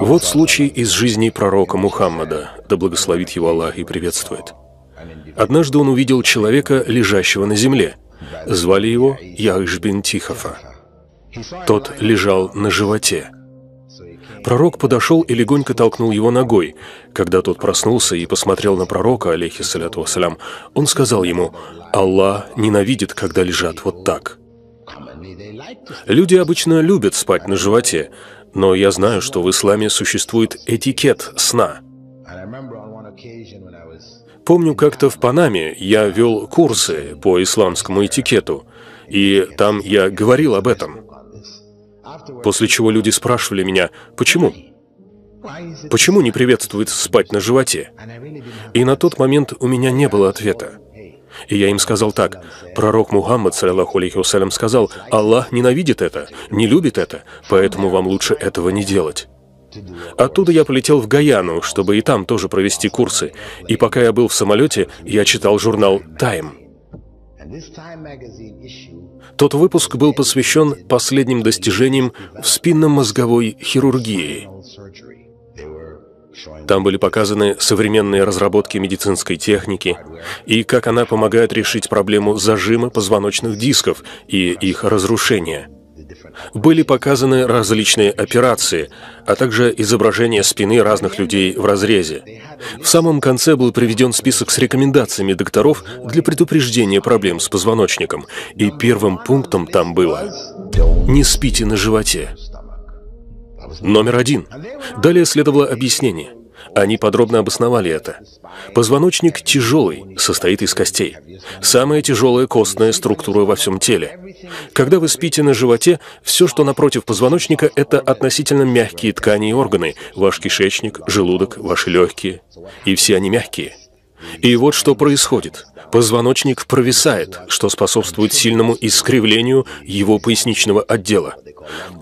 Вот случай из жизни пророка Мухаммада, да благословит его Аллах и приветствует. Однажды он увидел человека, лежащего на земле. Звали его Яхш бин Тихафа. Тот лежал на животе. Пророк подошел и легонько толкнул его ногой. Когда тот проснулся и посмотрел на пророка, алейхиссаляту вассалям, он сказал ему: «Аллах ненавидит, когда лежат вот так». Люди обычно любят спать на животе, но я знаю, что в исламе существует этикет сна. Помню, как-то в Панаме я вел курсы по исламскому этикету, и там я говорил об этом. После чего люди спрашивали меня: почему? Почему не приветствуется спать на животе? И на тот момент у меня не было ответа. И я им сказал так: пророк Мухаммад, саллаллаху алейхи вассалям, сказал: Аллах ненавидит это, не любит это, поэтому вам лучше этого не делать. Оттуда я полетел в Гаяну, чтобы и там тоже провести курсы. И пока я был в самолете, я читал журнал «Тайм». Тот выпуск был посвящен последним достижениям в спинномозговой хирургии. Там были показаны современные разработки медицинской техники и как она помогает решить проблему зажима позвоночных дисков и их разрушения. Были показаны различные операции, а также изображения спины разных людей в разрезе. В самом конце был приведен список с рекомендациями докторов для предупреждения проблем с позвоночником. И первым пунктом там было: не спите на животе. Номер 1. Далее следовало объяснение. Они подробно обосновали это. Позвоночник тяжелый, состоит из костей. Самая тяжелая костная структура во всем теле. Когда вы спите на животе, все, что напротив позвоночника, это относительно мягкие ткани и органы. Ваш кишечник, желудок, ваши легкие. И все они мягкие. И вот что происходит. Позвоночник провисает, что способствует сильному искривлению его поясничного отдела.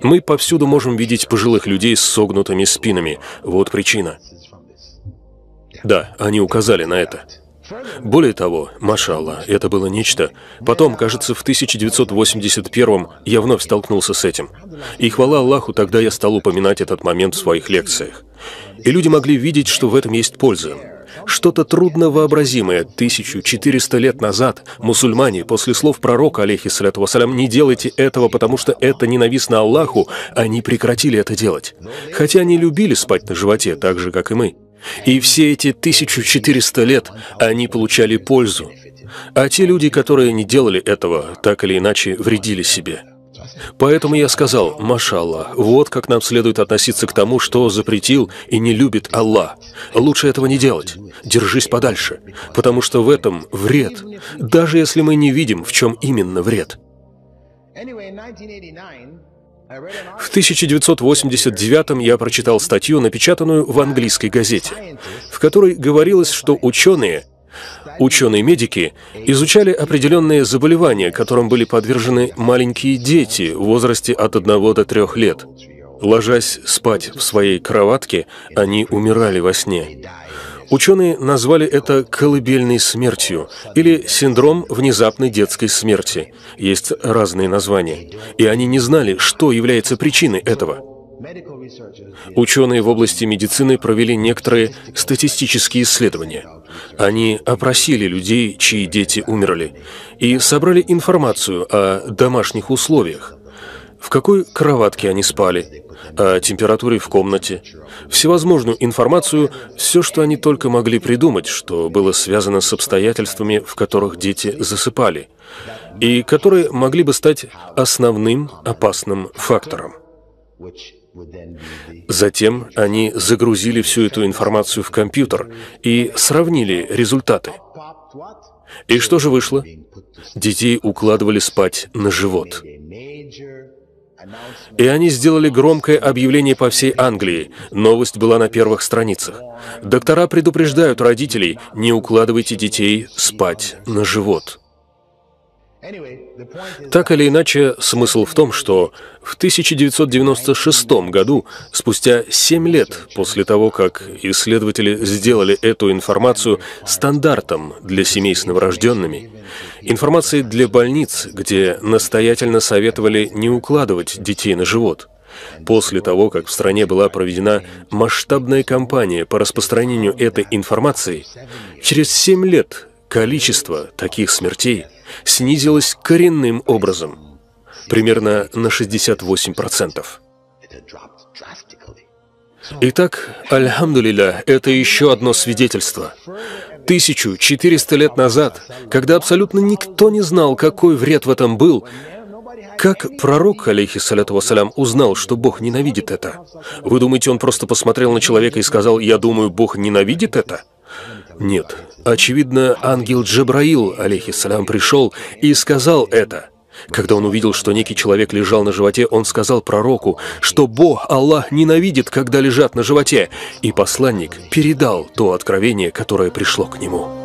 Мы повсюду можем видеть пожилых людей с согнутыми спинами. Вот причина. Да, они указали на это. Более того, машаллах, это было нечто. Потом, кажется, в 1981-м я вновь столкнулся с этим. И хвала Аллаху, тогда я стал упоминать этот момент в своих лекциях. И люди могли видеть, что в этом есть польза. Что-то трудновообразимое 1400 лет назад мусульмане после слов пророка, алейхиссаляту вассалям, «не делайте этого, потому что это ненавистно Аллаху», они прекратили это делать. Хотя они любили спать на животе, так же, как и мы. И все эти 1400 лет они получали пользу. А те люди, которые не делали этого, так или иначе вредили себе. Поэтому я сказал: машаллах, вот как нам следует относиться к тому, что запретил и не любит Аллах. Лучше этого не делать. Держись подальше, потому что в этом вред, даже если мы не видим, в чем именно вред. В 1989-м я прочитал статью, напечатанную в английской газете, в которой говорилось, что ученые-медики изучали определенные заболевания, которым были подвержены маленькие дети в возрасте от 1 до 3 лет. Ложась спать в своей кроватке, они умирали во сне. Ученые назвали это колыбельной смертью или синдром внезапной детской смерти. Есть разные названия. И они не знали, что является причиной этого. Ученые в области медицины провели некоторые статистические исследования. Они опросили людей, чьи дети умерли, и собрали информацию о домашних условиях. В какой кроватке они спали, о температуре в комнате, всевозможную информацию, все, что они только могли придумать, что было связано с обстоятельствами, в которых дети засыпали, и которые могли бы стать основным опасным фактором. Затем они загрузили всю эту информацию в компьютер и сравнили результаты. И что же вышло? Детей укладывали спать на живот. И они сделали громкое объявление по всей Англии. Новость была на первых страницах. Доктора предупреждают родителей: не укладывайте детей спать на живот. Так или иначе, смысл в том, что в 1996 году, спустя 7 лет после того, как исследователи сделали эту информацию стандартом для семей с новорожденными, информацией для больниц, где настоятельно советовали не укладывать детей на живот, После того, как в стране была проведена масштабная кампания по распространению этой информации, через 7 лет количество таких смертей снизилось коренным образом, примерно на 68%. Итак, альхамдулилля, это еще одно свидетельство. 1400 лет назад, когда абсолютно никто не знал, какой вред в этом был, как пророк, алейхиссаляту вассалям, узнал, что Бог ненавидит это? Вы думаете, он просто посмотрел на человека и сказал: «Я думаю, Бог ненавидит это»? Нет. Очевидно, ангел Джабраил, алейхиссалям, пришел и сказал это. Когда он увидел, что некий человек лежал на животе, он сказал пророку, что Бог, Аллах, ненавидит, когда лежат на животе, и посланник передал то откровение, которое пришло к нему.